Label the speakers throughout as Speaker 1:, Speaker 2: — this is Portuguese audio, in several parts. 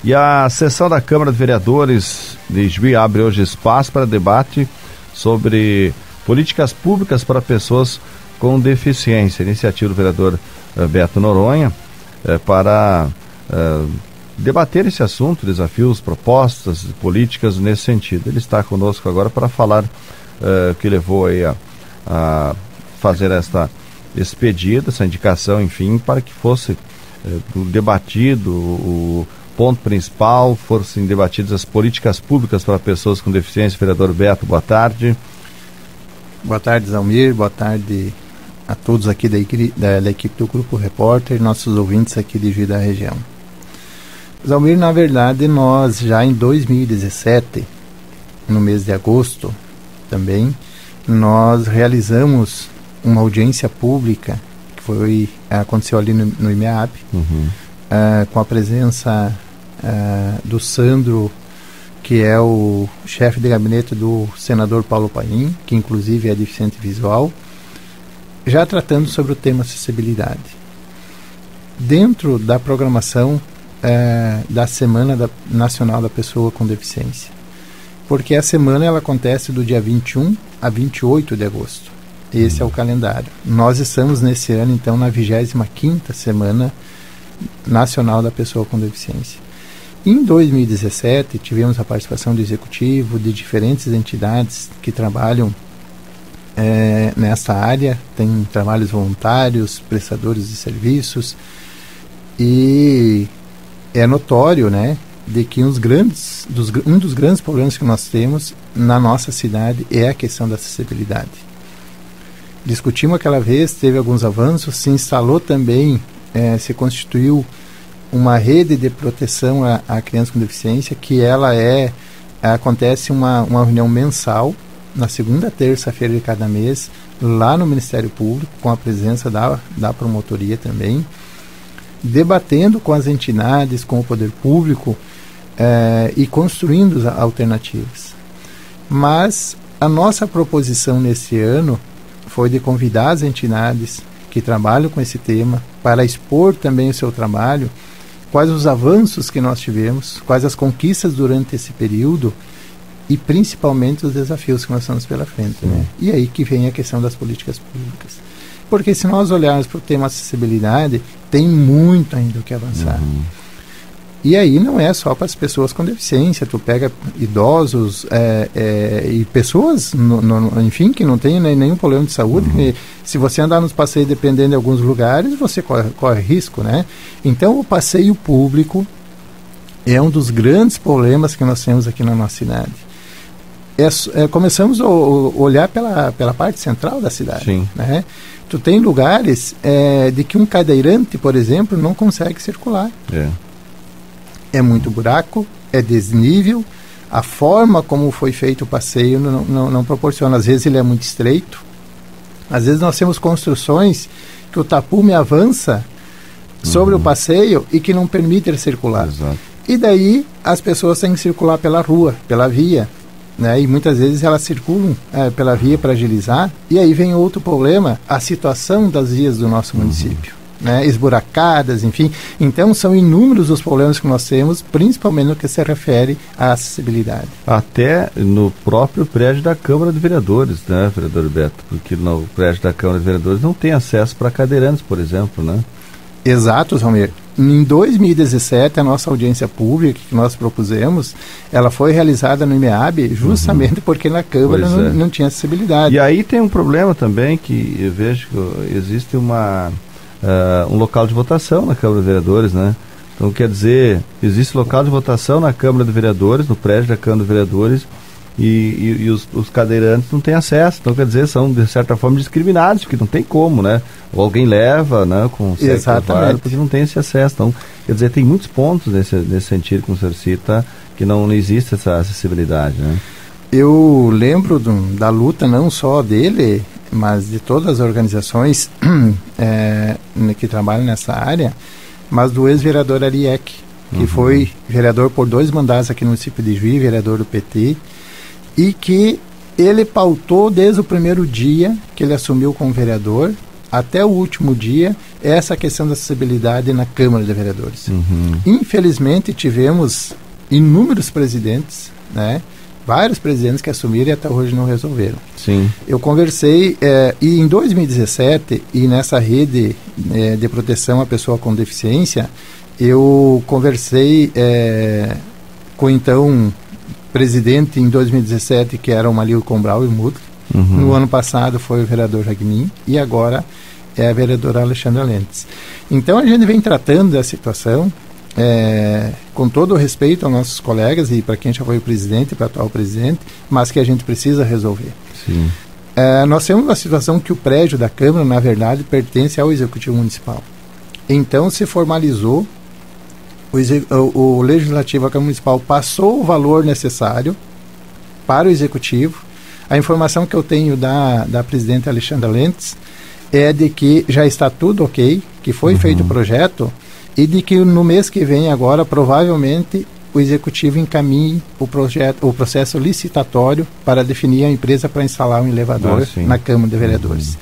Speaker 1: E a sessão da Câmara de Vereadores de Juí abre hoje espaço para debate sobre políticas públicas para pessoas com deficiência. Iniciativa do vereador Beto Noronha para debater esse assunto, desafios, propostas, políticas nesse sentido. Ele está conosco agora para falar o que levou aí a fazer esse pedido, essa indicação, enfim, para que fosse debatido o ponto principal, fossem debatidas as políticas públicas para pessoas com deficiência. Vereador Beto, boa tarde.
Speaker 2: Boa tarde, Zalmir, boa tarde a todos aqui da equipe do Grupo Repórter e nossos ouvintes aqui de Juí da região. Zalmir, na verdade, nós já em 2017, no mês de agosto também, nós realizamos uma audiência pública que aconteceu ali no IMEAB, com a presença do Sandro, que é o chefe de gabinete do senador Paulo Paim, que inclusive é deficiente visual, já tratando sobre o tema acessibilidade. Dentro da programação da Semana Nacional da Pessoa com Deficiência, porque a semana ela acontece do dia 21 a 28 de agosto. Esse é o calendário. Nós estamos nesse ano, então, na 25ª Semana Nacional da Pessoa com Deficiência. Em 2017, tivemos a participação do Executivo, de diferentes entidades que trabalham nessa área, tem trabalhos voluntários, prestadores de serviços, e é notório, né, de que um dos grandes problemas que nós temos na nossa cidade é a questão da acessibilidade. Discutimos aquela vez, teve alguns avanços, se instalou também, se constituiu uma rede de proteção a crianças com deficiência, que acontece uma reunião mensal, na segunda terça-feira de cada mês, lá no Ministério Público, com a presença da promotoria também, debatendo com as entidades, com o poder público e construindo alternativas. Mas a nossa proposição nesse ano foi de convidar as entidades que trabalham com esse tema para expor também o seu trabalho, quais os avanços que nós tivemos, quais as conquistas durante esse período e principalmente os desafios que nós temos pela frente, né? E aí que vem a questão das políticas públicas. Porque se nós olharmos para o tema acessibilidade, tem muito ainda o que avançar. E aí não é só para as pessoas com deficiência, tu pega idosos e pessoas, enfim, que não têm nenhum problema de saúde, que, se você andar nos passeios, dependendo de alguns lugares, você corre risco, né? Então o passeio público é um dos grandes problemas que nós temos aqui na nossa cidade. Começamos a olhar pela parte central da cidade, né? Tu tem lugares de que um cadeirante, por exemplo, não consegue circular. É muito buraco, é desnível, a forma como foi feito o passeio não proporciona. Às vezes ele é muito estreito, às vezes nós temos construções que o tapume avança sobre o passeio e que não permite ele circular. E daí as pessoas têm que circular pela rua, pela via, né? E muitas vezes elas circulam pela via para agilizar, e aí vem outro problema, a situação das vias do nosso município, né? Esburacadas, enfim. Então são inúmeros os problemas que nós temos, principalmente no que se refere à acessibilidade. Até no próprio prédio da Câmara de Vereadores, né, vereador Beto? Porque no prédio da Câmara de Vereadores não tem acesso para cadeirantes, por exemplo, né? Exato, Romero. Em 2017, a nossa audiência pública que nós propusemos, ela foi realizada no IMEAB justamente porque na Câmara não tinha acessibilidade. E aí tem um problema também, que eu vejo que existe um local de votação na Câmara de Vereadores, né? Então, quer dizer, existe local de votação na Câmara de Vereadores, no prédio da Câmara de Vereadores, e os cadeirantes não têm acesso. Então, quer dizer, são de certa forma discriminados, porque não tem como, né? Ou alguém leva, né, com certo trabalho, porque não tem esse acesso. Então, quer dizer, tem muitos pontos nesse sentido, como o senhor cita, que não existe essa acessibilidade, né? Eu lembro da luta não só dele, mas de todas as organizações que trabalham nessa área, mas do ex-vereador Ariek, que foi vereador por 2 mandatos aqui no município de Juí, vereador do PT, e que ele pautou desde o primeiro dia que ele assumiu como vereador até o último dia essa questão da acessibilidade na Câmara de Vereadores. Infelizmente tivemos inúmeros presidentes, né? Vários presidentes que assumiram e até hoje não resolveram.
Speaker 1: Sim.
Speaker 2: Eu conversei, e em 2017, e nessa rede de proteção à pessoa com deficiência, eu conversei com então presidente em 2017, que era o Malio Combral e Mudo. No ano passado foi o vereador Ragnin e agora é a vereadora Alexandra Lentes. Então a gente vem tratando da situação com todo o respeito aos nossos colegas e para quem já foi o presidente e para o atual presidente, mas que a gente precisa resolver. Sim. Nós temos uma situação que o prédio da Câmara, na verdade, pertence ao Executivo Municipal. Então se formalizou, o Legislativo, a Câmara Municipal, passou o valor necessário para o Executivo. A informação que eu tenho da presidente Alexandra Lentes é de que já está tudo ok, que foi feito o projeto e de que no mês que vem agora, provavelmente, o Executivo encaminhe o processo licitatório para definir a empresa para instalar um elevador na Câmara de Vereadores.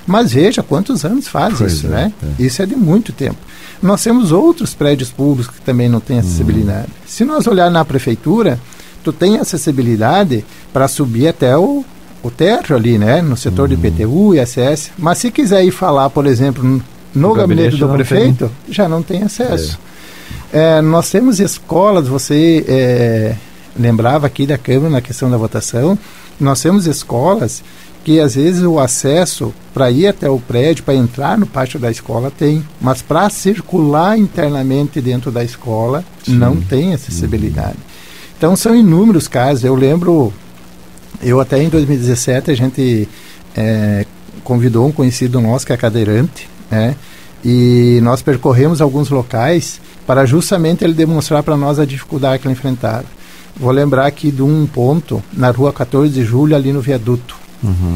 Speaker 2: Mas veja quantos anos faz isso, né? Isso é de muito tempo. Nós temos outros prédios públicos que também não têm acessibilidade. Se nós olhar na prefeitura, tu tem acessibilidade para subir até o térreo ali, né? No setor de IPTU e ISS. Mas se quiser ir falar, por exemplo, no gabinete do prefeito, já não tem acesso. Nós temos escolas, você lembrava aqui da Câmara na questão da votação, nós temos escolas que às vezes o acesso para ir até o prédio, para entrar no pátio da escola tem, mas para circular internamente dentro da escola não tem acessibilidade. Então são inúmeros casos. Eu lembro, até em 2017 a gente convidou um conhecido nosso que é cadeirante, e nós percorremos alguns locais para justamente ele demonstrar para nós a dificuldade que ele enfrentava. Vou lembrar aqui de um ponto na rua 14 de julho, ali no viaduto,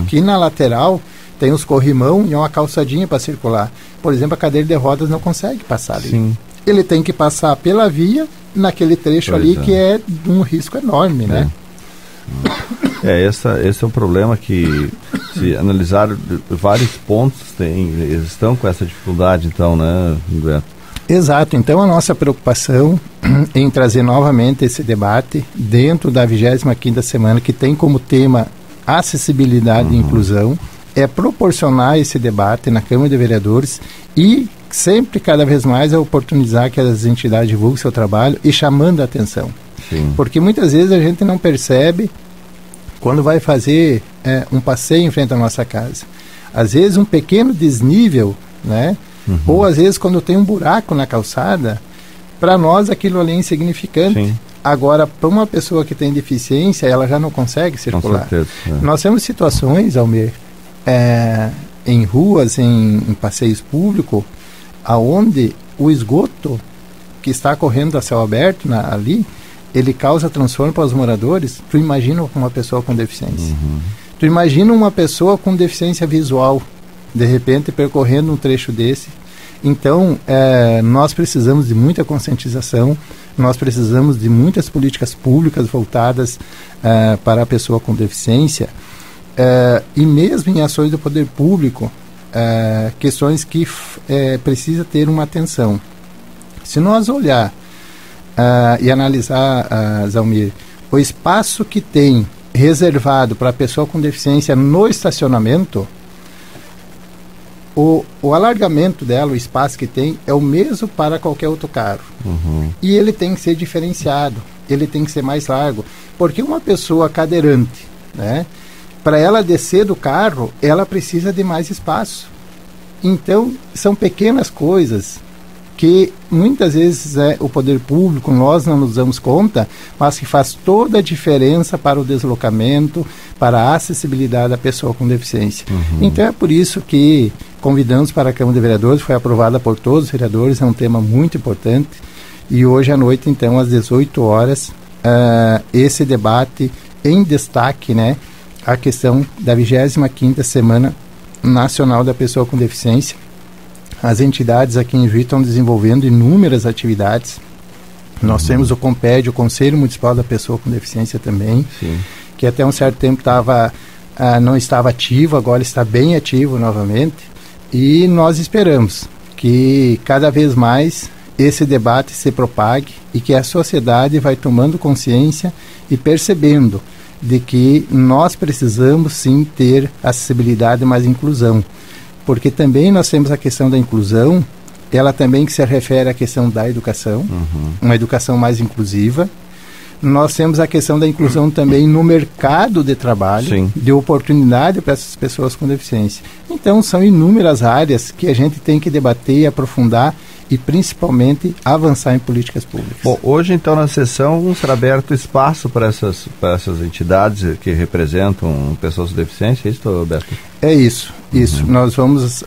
Speaker 2: que na lateral tem os corrimão e uma calçadinha para circular. Por exemplo, a cadeira de rodas não consegue passar ali. Sim. Ele tem que passar pela via naquele trecho ali que é de um risco enorme, né?
Speaker 1: Esse é um problema que, se analisar vários pontos, estão com essa dificuldade, então, né, Humberto?
Speaker 2: Exato. Então, a nossa preocupação em trazer novamente esse debate dentro da 25ª semana, que tem como tema acessibilidade e inclusão, é proporcionar esse debate na Câmara de Vereadores e sempre, cada vez mais, oportunizar que as entidades divulguem seu trabalho e chamando a atenção. Sim. Porque muitas vezes a gente não percebe quando vai fazer um passeio em frente à nossa casa. Às vezes um pequeno desnível, né? Ou às vezes quando tem um buraco na calçada, para nós aquilo ali é insignificante. Sim. Agora, para uma pessoa que tem deficiência, ela já não consegue circular. Com certeza, Nós temos situações, Almir, em ruas, em passeios públicos, aonde o esgoto que está correndo a céu aberto ali, ele causa transtorno para os moradores. Tu imagina uma pessoa com deficiência. Tu imagina uma pessoa com deficiência visual, de repente percorrendo um trecho desse. Então, nós precisamos de muita conscientização, nós precisamos de muitas políticas públicas voltadas para a pessoa com deficiência, e mesmo em ações do poder público, questões que precisa ter uma atenção. Se nós olhar e analisar, Zalmir, o espaço que tem reservado para a pessoa com deficiência no estacionamento, o alargamento dela, o espaço que tem, é o mesmo para qualquer outro carro. E ele tem que ser diferenciado, ele tem que ser mais largo, porque uma pessoa cadeirante, né, para ela descer do carro, ela precisa de mais espaço. Então, são pequenas coisas que muitas vezes o poder público, nós não nos damos conta, mas que faz toda a diferença para o deslocamento, para a acessibilidade da pessoa com deficiência. Então é por isso que convidamos para a Câmara de Vereadores, foi aprovada por todos os vereadores, é um tema muito importante, e hoje à noite, então, às 18 horas, esse debate em destaque, né, a questão da 25ª Semana Nacional da Pessoa com Deficiência. As entidades aqui em Juí estão desenvolvendo inúmeras atividades. Nós temos o COMPED, o Conselho Municipal da Pessoa com Deficiência também, que até um certo tempo não estava ativo, agora está bem ativo novamente. E nós esperamos que cada vez mais esse debate se propague e que a sociedade vai tomando consciência e percebendo de que nós precisamos sim ter acessibilidade mais inclusão, porque também nós temos a questão da inclusão, ela também que se refere à questão da educação, uma educação mais inclusiva. Nós temos a questão da inclusão também no mercado de trabalho, sim, de oportunidade para essas pessoas com deficiência. Então, são inúmeras áreas que a gente tem que debater, aprofundar e, principalmente, avançar em políticas públicas.
Speaker 1: Bom, hoje, então, na sessão, será aberto espaço para essas entidades que representam pessoas com deficiência, é isso, Roberto?
Speaker 2: É isso. Nós vamos,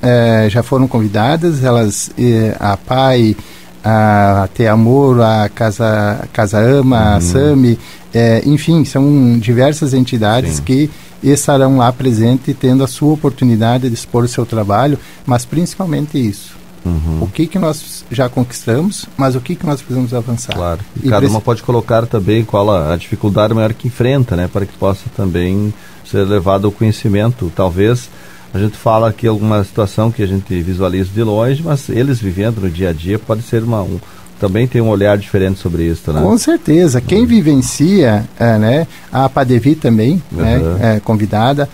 Speaker 2: já foram convidadas, elas, a PAI, a Ter Amor, a Casa Ama, a SAMI, enfim, são diversas entidades, sim, que estarão lá presentes, tendo a sua oportunidade de expor o seu trabalho, mas principalmente isso. O que nós já conquistamos, mas o que nós precisamos avançar.
Speaker 1: Claro, e cada uma pode colocar também qual a dificuldade maior que enfrenta, né, para que possa também ser levado ao conhecimento. Talvez a gente fala aqui alguma situação que a gente visualiza de longe, mas eles vivendo no dia a dia pode ser também tem um olhar diferente sobre isso, né?
Speaker 2: Com certeza. Quem vivencia, né, a Padevi também, né, convidada,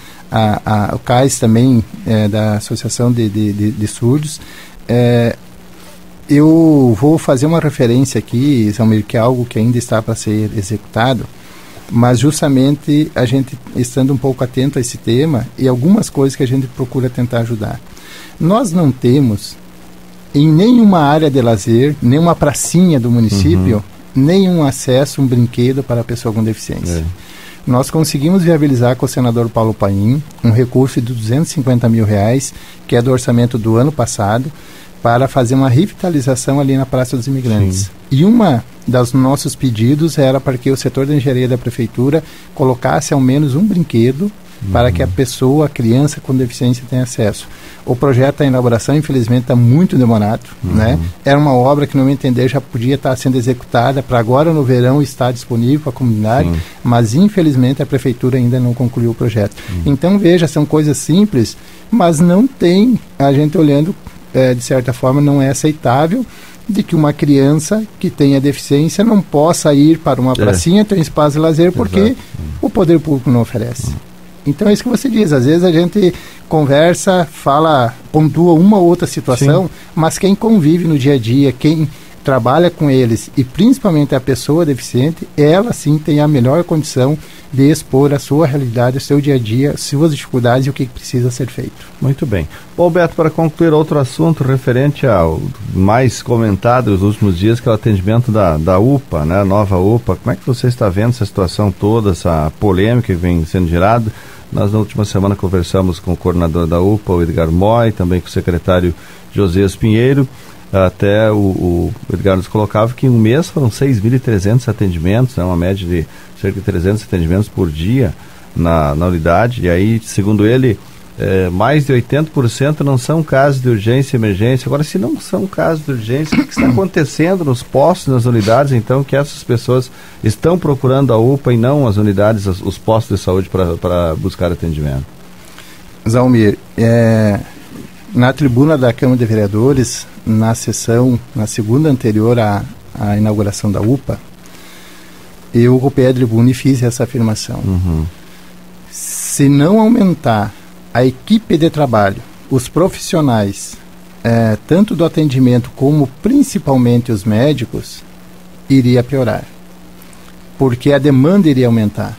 Speaker 2: o CAIS também, da Associação de Surdos. Eu vou fazer uma referência aqui, Zalmir, que é algo que ainda está para ser executado, mas justamente a gente estando um pouco atento a esse tema e algumas coisas que a gente procura tentar ajudar. Nós não temos em nenhuma área de lazer, nenhuma pracinha do município, nenhum acesso, um brinquedo para a pessoa com deficiência. Nós conseguimos viabilizar com o senador Paulo Paim um recurso de R$250 mil, que é do orçamento do ano passado, para fazer uma revitalização ali na Praça dos Imigrantes. Sim. E uma dos nossos pedidos era para que o setor da engenharia da prefeitura colocasse ao menos um brinquedo para que a pessoa, a criança com deficiência tenha acesso. O projeto da inauguração, infelizmente, está muito demorado, né? Era uma obra que, no meu entender, já podia estar sendo executada para agora no verão estar disponível para a comunidade, mas infelizmente a prefeitura ainda não concluiu o projeto. Então, veja, são coisas simples, mas não tem, a gente olhando, de certa forma, não é aceitável de que uma criança que tenha deficiência não possa ir para uma pracinha, ter um espaço de lazer, porque o poder público não oferece. Então é isso que você diz, às vezes a gente conversa, fala, pontua uma ou outra situação, sim, mas quem convive no dia a dia, quem trabalha com eles e principalmente a pessoa deficiente, ela sim tem a melhor condição de expor a sua realidade, o seu dia a dia, suas dificuldades e o que precisa ser feito.
Speaker 1: Muito bem. Bom, Beto, para concluir outro assunto referente ao mais comentado nos últimos dias, que é o atendimento da UPA, né, a nova UPA. Como é que você está vendo essa situação toda, essa polêmica que vem sendo gerada? Nós, na última semana, conversamos com o coordenador da UPA, o Edgar Moy, também com o secretário Josias Pinheiro. Até o Edgar nos colocava que em um mês foram 6.300 atendimentos, né, uma média de cerca de 300 atendimentos por dia na unidade. E aí, segundo ele, mais de 80% não são casos de urgência e emergência. Agora, se não são casos de urgência, o que está acontecendo nos postos, nas unidades, então, que essas pessoas estão procurando a UPA e não as unidades, os postos de saúde para buscar atendimento?
Speaker 2: Zalmir, na tribuna da Câmara de Vereadores, na segunda anterior à inauguração da UPA, eu ocupei a tribuna e fiz essa afirmação. Se não aumentar a equipe de trabalho, os profissionais, tanto do atendimento como principalmente os médicos, iria piorar. Porque a demanda iria aumentar.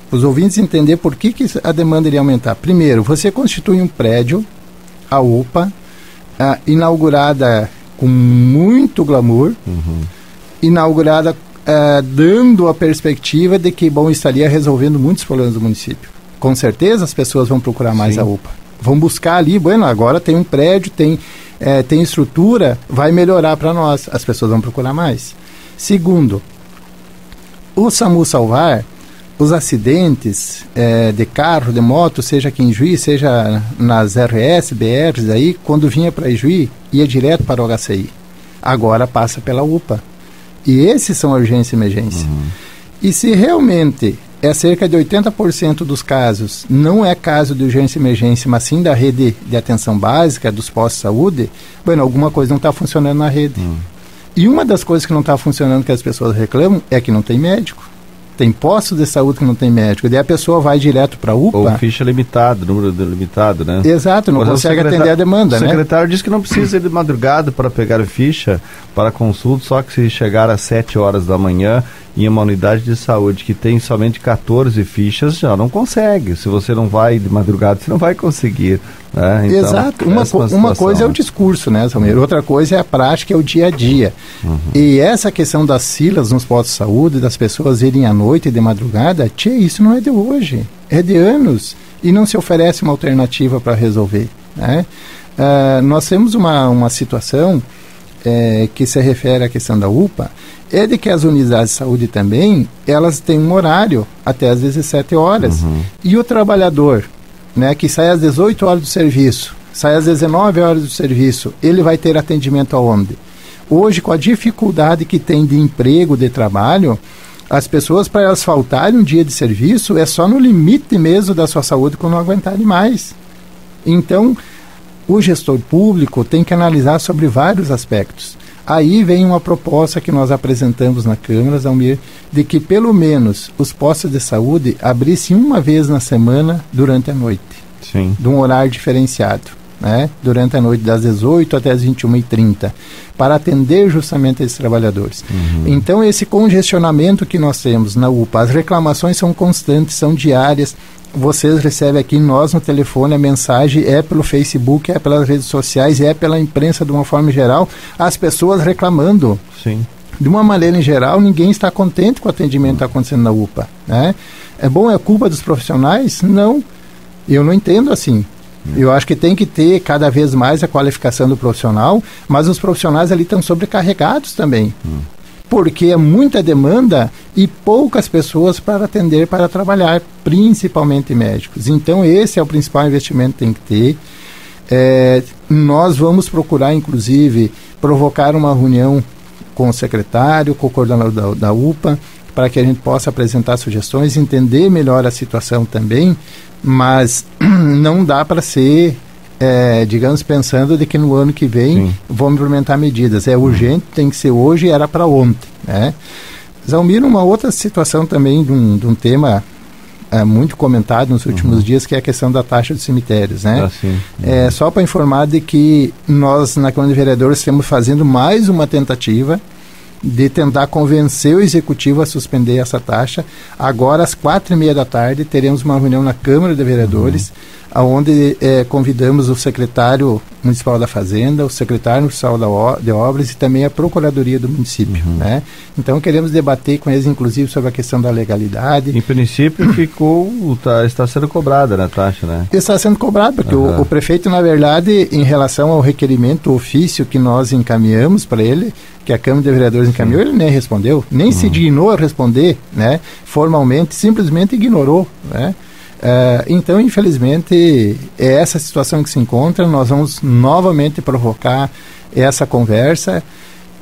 Speaker 2: Os ouvintes entender por que a demanda iria aumentar. Primeiro, você constitui um prédio, a UPA, inaugurada com muito glamour, inaugurada dando a perspectiva de que, estaria resolvendo muitos problemas do município. Com certeza as pessoas vão procurar mais, sim, a UPA. Vão buscar ali, agora tem um prédio, tem estrutura, vai melhorar para nós. As pessoas vão procurar mais. Segundo, o SAMU Salvar, os acidentes de carro, de moto, seja aqui em Juí, seja nas RS, BRs, aí, quando vinha para Juí, ia direto para o HCI. Agora passa pela UPA. E esses são a urgência e emergência. E se realmente cerca de 80% dos casos, não é caso de urgência e emergência, mas sim da rede de atenção básica, dos postos de saúde, alguma coisa não está funcionando na rede. E uma das coisas que não está funcionando, que as pessoas reclamam, é que não tem médico. Tem postos de saúde que não tem médico. Daí a pessoa vai direto para a UPA.
Speaker 1: Ou ficha limitada, número limitado, né?
Speaker 2: Exato, não consegue atender a demanda, né?
Speaker 1: O secretário disse que não precisa ir de madrugada para pegar ficha para consulta, só que se chegar às 7 horas da manhã em uma unidade de saúde que tem somente 14 fichas, já não consegue. Se você não vai de madrugada, você não vai conseguir. Né? Então,
Speaker 2: exato. Uma coisa é o discurso, né, Salmeiro? Outra coisa é a prática, é o dia a dia. E essa questão das filas nos postos de saúde, das pessoas irem à noite e de madrugada, isso não é de hoje, é de anos. E não se oferece uma alternativa para resolver. Né? Nós temos uma situação que se refere à questão da UPA, é de que as unidades de saúde também, elas têm um horário até às 17 horas. E o trabalhador, né, que sai às 18 horas do serviço, sai às 19 horas do serviço, ele vai ter atendimento aonde? Hoje, com a dificuldade que tem de emprego, de trabalho, as pessoas, para elas faltarem um dia de serviço, é só no limite mesmo da sua saúde quando não aguentarem mais. Então, o gestor público tem que analisar sobre vários aspectos. Aí vem uma proposta que nós apresentamos na Câmara, Zalmir, de que pelo menos os postos de saúde abrissem uma vez na semana durante a noite.
Speaker 1: Sim.
Speaker 2: De um horário diferenciado, né? Durante a noite, das 18 até as 21h30, para atender justamente esses trabalhadores. Então, esse congestionamento que nós temos na UPA, as reclamações são constantes, são diárias. Vocês recebem aqui, nós no telefone, a mensagem é pelo Facebook, é pelas redes sociais, é pela imprensa de uma forma geral, as pessoas reclamando.
Speaker 1: Sim.
Speaker 2: De uma maneira em geral, ninguém está contente com o atendimento que está acontecendo na UPA. Né? É bom, é culpa dos profissionais? Não, eu não entendo assim. Eu acho que tem que ter cada vez mais a qualificação do profissional, mas os profissionais ali estão sobrecarregados também. Porque é muita demanda e poucas pessoas para atender, para trabalhar, principalmente médicos. Então, esse é o principal investimento que tem que ter. Nós vamos procurar, inclusive, provocar uma reunião com o secretário, com o coordenador da UPA, para que a gente possa apresentar sugestões, entender melhor a situação também, mas não dá para ser... digamos, pensando de que no ano que vem vamos implementar medidas. É urgente, tem que ser hoje e era para ontem. Né? Zalmir, uma outra situação também de um tema muito comentado nos últimos dias, que é a questão da taxa dos cemitérios. Né? Só para informar de que nós, na Câmara de Vereadores, estamos fazendo mais uma tentativa de tentar convencer o Executivo a suspender essa taxa. Agora, às 4h30 da tarde, teremos uma reunião na Câmara de Vereadores, onde convidamos o secretário municipal da Fazenda, o secretário municipal de Obras e também a Procuradoria do município. Né? Então, queremos debater com eles, inclusive, sobre a questão da legalidade.
Speaker 1: Em princípio, está sendo cobrada a taxa, né?
Speaker 2: Está sendo cobrado, porque o prefeito, na verdade, em relação ao requerimento, o ofício que nós encaminhamos para ele, que a Câmara de Vereadores encaminhou, ele nem respondeu, nem se dignou a responder, né? Formalmente, simplesmente ignorou, né? Então, infelizmente, é essa situação que se encontra. Nós vamos novamente provocar essa conversa.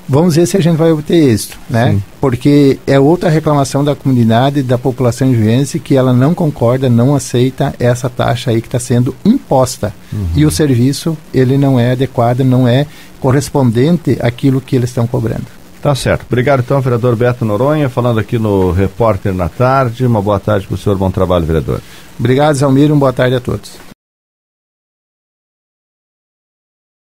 Speaker 2: Vamos ver se a gente vai obter êxito, né? Porque é outra reclamação da comunidade, da população juvense, que ela não concorda, não aceita essa taxa aí que está sendo imposta. E o serviço, ele não é adequado, não é correspondente àquilo que eles estão cobrando.
Speaker 1: Tá certo. Obrigado, então, vereador Beto Noronha, falando aqui no Repórter na Tarde. Uma boa tarde para o senhor, bom trabalho, vereador.
Speaker 2: Obrigado, Zalmir, uma boa tarde a todos.